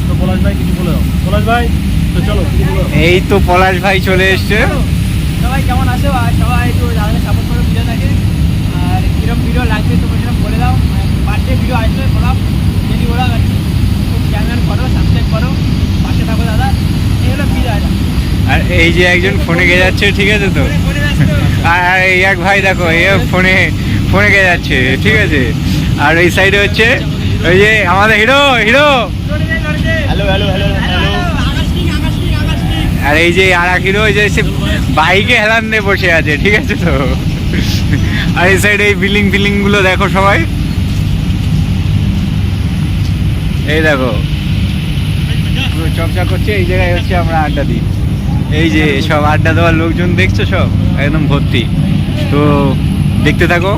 তো পলাশ ভাই কিছু বলে দাও। পলাশ ভাই তো চলো কিছু বলো। এই তো পলাশ ভাই চলে এসছে। সবাই কেমন আছো? আর সবাই একটু দাদাকে সাপোর্ট করো ভিডিও দেখে। আর কিরম ভিডিও লাগবে তোমরা সেরকম বলে দাও। বার্থডে ভিডিও আসলে বলাম, যদি ওরা খুব চ্যানেল করো, সাবস্ক্রাইব করো, পাশে থাকো দাদা। এই হলো ভিডিওটা। আর এই যে একজন ফোনে গিয়ে যাচ্ছে, ঠিক আছে তো। ফোনে ব্যস্ত। আর এই এক ভাই দেখো, এই ফোনে গিয়ে যাচ্ছে, ঠিক আছে। আর এই সাইডে হচ্ছে ওই যে আমাদের hero. Hello hello hello hello. আর এই যে আর এক হিরো, ওই যে সে বাইকে হেলান দিয়ে বসে আছে, ঠিক আছে তো। আর এই সাইডে এই বিল্ডিং গুলো দেখো সবাই, এই দেখো পুরো চকচক করছে। এই জায়গায় হচ্ছে আমরা আড্ডা দিই। এই যে সব আড্ডা দেওয়ার লোকজন দেখছো, সব একদম ভর্তি। তো দেখতে থাকো।